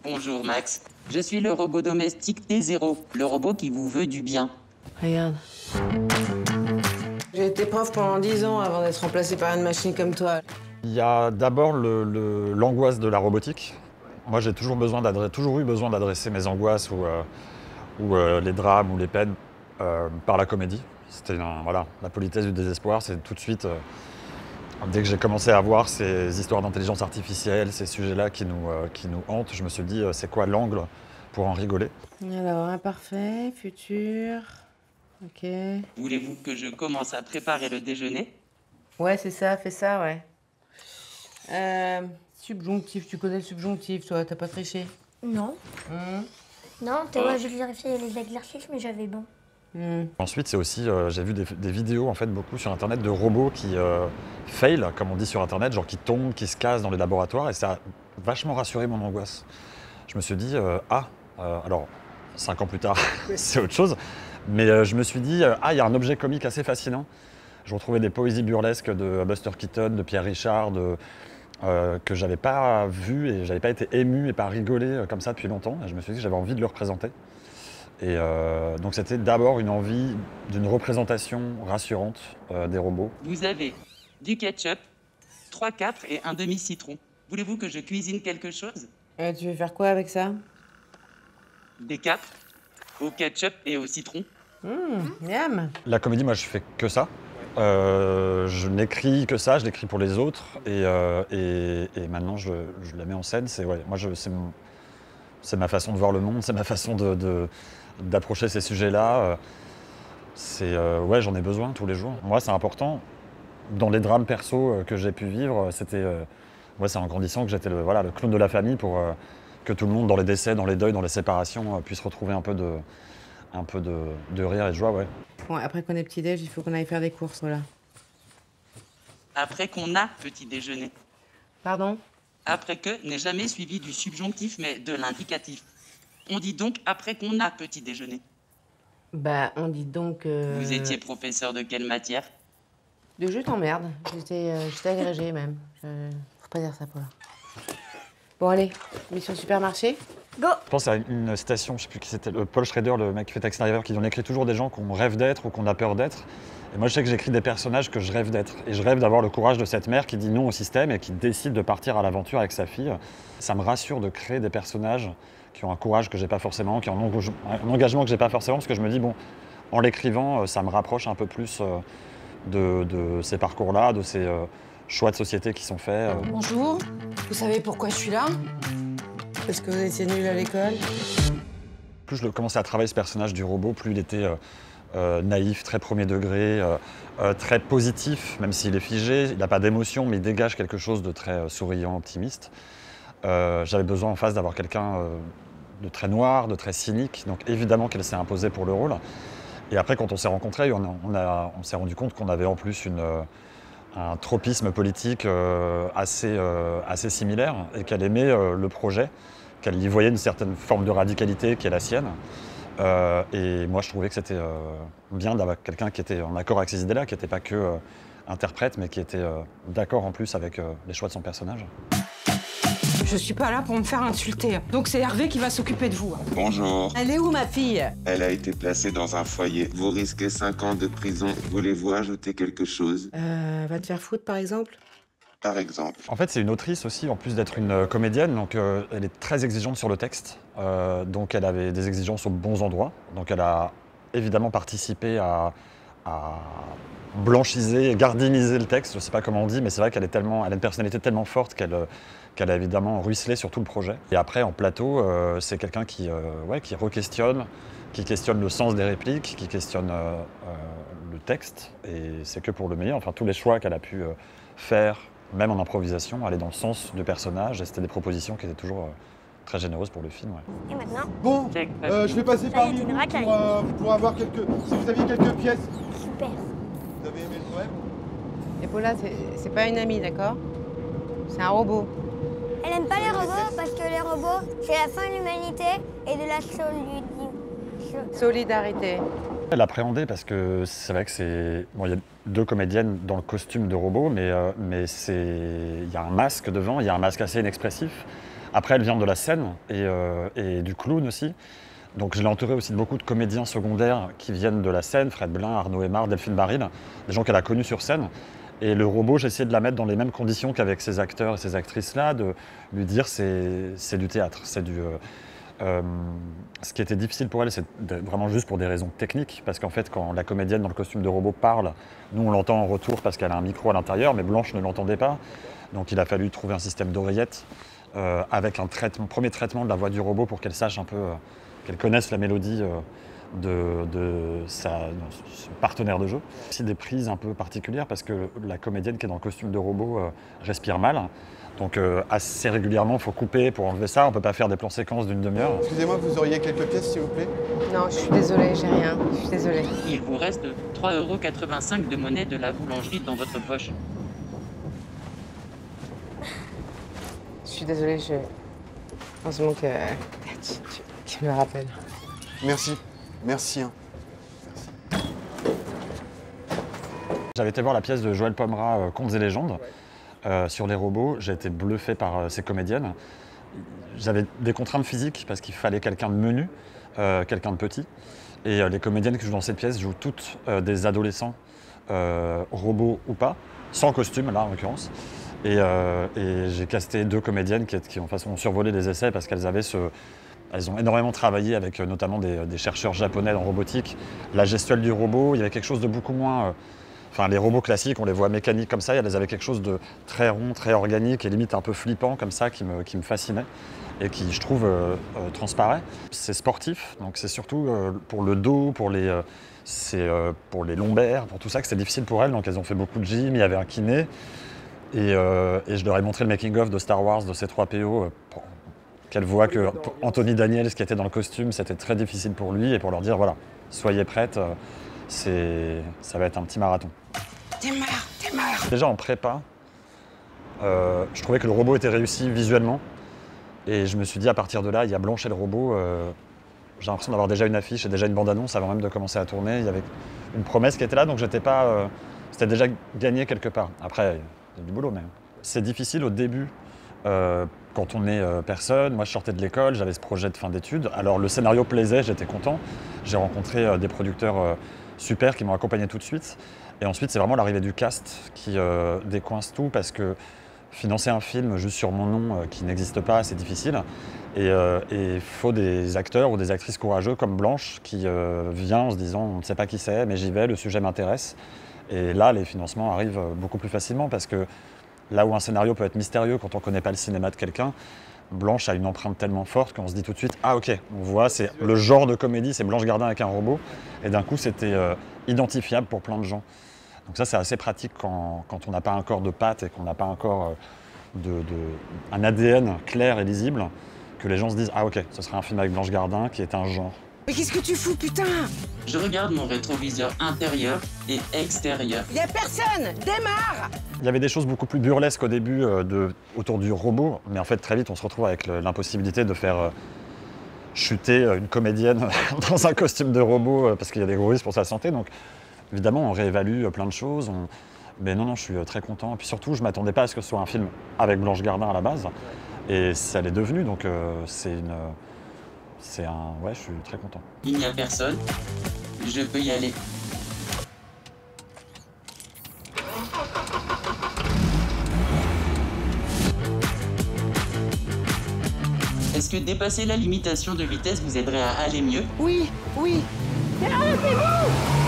Bonjour Max, je suis le robot domestique T0, le robot qui vous veut du bien. Regarde. J'ai été prof pendant 10 ans avant d'être remplacée par une machine comme toi. Il y a d'abord l'angoisse de la robotique. Moi, j'ai toujours eu besoin d'adresser mes angoisses ou les drames ou les peines par la comédie. C'était voilà, la politesse du désespoir, c'est tout de suite, dès que j'ai commencé à voir ces histoires d'intelligence artificielle, ces sujets-là qui nous hantent, je me suis dit, c'est quoi l'angle pour en rigoler? Alors, imparfait, futur... Ok... Voulez-vous que je commence à préparer le déjeuner? Ouais, c'est ça, fais ça, ouais. Subjonctif, tu connais le subjonctif, toi, t'as pas triché? Non. Non, Théo, j'ai vérifié les exercices, mais j'avais bon. Ensuite, c'est aussi, j'ai vu des vidéos en fait beaucoup sur internet de robots qui fail, comme on dit sur internet, genre qui tombent, qui se cassent dans les laboratoires, et ça a vachement rassuré mon angoisse. Je me suis dit, alors 5 ans plus tard, c'est autre chose, mais je me suis dit, il y a un objet comique assez fascinant. Je retrouvais des poésies burlesques de Buster Keaton, de Pierre Richard, que j'avais pas vu et j'avais pas été ému et pas rigolé comme ça depuis longtemps. Et je me suis dit que j'avais envie de le représenter. Et donc c'était d'abord une envie d'une représentation rassurante des robots. Vous avez du ketchup, 3 4 et un demi-citron. Voulez-vous que je cuisine quelque chose? Tu veux faire quoi avec ça? Des 4 au ketchup et au citron. Miam. La comédie, moi je fais que ça. Je n'écris que ça, je l'écris pour les autres et maintenant je la mets en scène. C'est ma façon de voir le monde, c'est ma façon d'approcher ces sujets-là. Ouais, j'en ai besoin tous les jours. Moi, c'est important. Dans les drames perso que j'ai pu vivre, c'est en grandissant que j'étais le clown de la famille pour que tout le monde, dans les décès, dans les deuils, dans les séparations, puisse retrouver un peu de rire et de joie, ouais. Bon, après qu'on ait petit-déj, il faut qu'on aille faire des courses, voilà. Après qu'on a petit déjeuner. Pardon? Après que n'est jamais suivi du subjonctif mais de l'indicatif. On dit donc après qu'on a petit déjeuner. Bah, on dit donc... Vous étiez professeur de quelle matière? De jeu t'emmerde. J'étais agrégée, même. Faut pas dire ça, Paul. Bon, allez, mission supermarché. Go! Je pense à une citation, je sais plus qui c'était, Paul Schrader, le mec qui fait Taxi Driver, qui dit on écrit toujours des gens qu'on rêve d'être ou qu'on a peur d'être. Et moi je sais que j'écris des personnages que je rêve d'être. Et je rêve d'avoir le courage de cette mère qui dit non au système et qui décide de partir à l'aventure avec sa fille. Ça me rassure de créer des personnages qui ont un courage que j'ai pas forcément, qui ont un engagement que j'ai pas forcément, parce que je me dis bon, en l'écrivant, ça me rapproche un peu plus de ces parcours-là, de ces choix de société qui sont faits. Bonjour, vous savez pourquoi je suis là? Parce que vous étiez nuls à l'école. Plus je commençais à travailler ce personnage du robot, plus il était naïf, très premier degré, très positif, même s'il est figé. Il n'a pas d'émotion, mais il dégage quelque chose de très souriant, optimiste. J'avais besoin en face d'avoir quelqu'un de très noir, de très cynique. Donc évidemment qu'elle s'est imposée pour le rôle. Et après, quand on s'est rencontrés, on s'est rendu compte qu'on avait en plus un tropisme politique assez similaire et qu'elle aimait le projet, qu'elle y voyait une certaine forme de radicalité qui est la sienne. Et moi, je trouvais que c'était bien d'avoir quelqu'un qui était en accord avec ces idées-là, qui n'était pas que interprète, mais qui était d'accord en plus avec les choix de son personnage. Je suis pas là pour me faire insulter. Donc c'est Hervé qui va s'occuper de vous. Bonjour. Elle est où, ma fille? Elle a été placée dans un foyer. Vous risquez 5 ans de prison. Voulez-vous ajouter quelque chose? Va te faire foutre, par exemple? Par exemple. En fait, c'est une autrice aussi, en plus d'être une comédienne, donc elle est très exigeante sur le texte. Donc elle avait des exigences aux bons endroits. Donc elle a évidemment participé à blanchiser, gardiniser le texte, je ne sais pas comment on dit, mais c'est vrai qu'elle elle a une personnalité tellement forte qu'elle a évidemment ruisselé sur tout le projet. Et après, en plateau, c'est quelqu'un qui re-questionne, qui questionne le sens des répliques, qui questionne le texte, et c'est que pour le meilleur. Enfin, tous les choix qu'elle a pu faire, même en improvisation, allaient dans le sens du personnage, et c'était des propositions qui étaient toujours très généreuses pour le film. Ouais. Et maintenant? Bon, je vais passer Ça y est, parmi t'es une vous racaille. pour avoir si vous aviez quelques pièces. Super. Vous avez aimé le poème? Et Paula, c'est pas une amie, d'accord? C'est un robot. Elle aime pas les robots parce que les robots, c'est la fin de l'humanité et de la Solidarité. Elle appréhendait parce que c'est vrai que il y a 2 comédiennes dans le costume de robot, mais il y a un masque devant, il y a un masque assez inexpressif. Après, elle vient de la scène et du clown aussi. Donc je l'ai entourée aussi de beaucoup de comédiens secondaires qui viennent de la scène, Fred Blin, Arnaud Aymar, Delphine Baril, des gens qu'elle a connus sur scène. Et le robot, j'ai essayé de la mettre dans les mêmes conditions qu'avec ces acteurs et ces actrices-là, de lui dire c'est du théâtre, c'est du... ce qui était difficile pour elle, c'est vraiment juste pour des raisons techniques, parce qu'en fait, quand la comédienne dans le costume de robot parle, nous on l'entend en retour parce qu'elle a un micro à l'intérieur, mais Blanche ne l'entendait pas. Donc il a fallu trouver un système d'oreillette avec un premier traitement de la voix du robot pour qu'elle sache un peu, qu'elle connaisse la mélodie de son partenaire de jeu. C'est des prises un peu particulières parce que la comédienne qui est dans le costume de robot respire mal. Donc assez régulièrement, il faut couper pour enlever ça. On ne peut pas faire des plans séquences d'une demi-heure. Excusez-moi, vous auriez quelques pièces, s'il vous plaît? Non, je suis désolée, j'ai rien. Je suis désolée. Il vous reste 3,85 € de monnaie de la boulangerie dans votre poche. Je suis désolée, heureusement que tu me rappelles. Merci. Merci. Hein. J'avais été voir la pièce de Joël Pomera, Contes et légendes, sur les robots. J'ai été bluffé par ces comédiennes. J'avais des contraintes physiques parce qu'il fallait quelqu'un de menu, quelqu'un de petit. Et les comédiennes qui jouent dans cette pièce jouent toutes des adolescents, robots ou pas, sans costume là en l'occurrence. Et j'ai casté 2 comédiennes qui en façon, ont survolé les essais parce qu'elles avaient elles ont énormément travaillé avec notamment des chercheurs japonais en robotique. La gestuelle du robot, il y avait quelque chose de beaucoup moins... Enfin, les robots classiques, on les voit mécaniques comme ça, elles avaient quelque chose de très rond, très organique et limite un peu flippant comme ça qui me fascinait et qui, je trouve, transparaît. C'est sportif, donc c'est surtout pour le dos, pour les lombaires, pour tout ça que c'est difficile pour elles. Donc elles ont fait beaucoup de gym, il y avait un kiné. Et je leur ai montré le making-of de Star Wars, de C3PO, pour qu'elles voient que pour Anthony Daniels, qui était dans le costume, c'était très difficile pour lui, et pour leur dire, voilà, soyez prêtes, ça va être un petit marathon. Démarre. Déjà en prépa, je trouvais que le robot était réussi visuellement, et je me suis dit, à partir de là, il y a Blanche et le robot, j'ai l'impression d'avoir déjà une affiche et déjà une bande-annonce avant même de commencer à tourner. Il y avait une promesse qui était là, donc j'étais pas... c'était déjà gagné quelque part. Après, il y a du boulot, mais c'est difficile au début quand on est personne. Moi, je sortais de l'école, j'avais ce projet de fin d'études. Alors, le scénario plaisait, j'étais content. J'ai rencontré des producteurs super qui m'ont accompagné tout de suite. Et ensuite, c'est vraiment l'arrivée du cast qui décoince tout parce que financer un film juste sur mon nom qui n'existe pas, c'est difficile. Et il faut des acteurs ou des actrices courageux comme Blanche qui vient en se disant on ne sait pas qui c'est, mais j'y vais, le sujet m'intéresse. Et là, les financements arrivent beaucoup plus facilement parce que là où un scénario peut être mystérieux quand on ne connaît pas le cinéma de quelqu'un, Blanche a une empreinte tellement forte qu'on se dit tout de suite « Ah ok, on voit, c'est le genre de comédie, c'est Blanche Gardin avec un robot ». Et d'un coup, c'était identifiable pour plein de gens. Donc ça, c'est assez pratique quand on n'a pas un corps de pâte et qu'on n'a pas encore un ADN clair et lisible, que les gens se disent « Ah ok, ce serait un film avec Blanche Gardin qui est un genre ». Mais qu'est-ce que tu fous, putain? Je regarde mon rétroviseur intérieur et extérieur. Y a personne! Démarre! Il y avait des choses beaucoup plus burlesques au début autour du robot, mais en fait très vite on se retrouve avec l'impossibilité de faire chuter une comédienne dans un costume de robot parce qu'il y a des gros risques pour sa santé. Donc évidemment on réévalue plein de choses, mais non, je suis très content. Et puis surtout je ne m'attendais pas à ce que ce soit un film avec Blanche Gardin à la base, et ça l'est devenu, donc ouais, je suis très content. Il n'y a personne. Je peux y aller. Est-ce que dépasser la limitation de vitesse vous aiderait à aller mieux? Oui. Arrêtez-vous!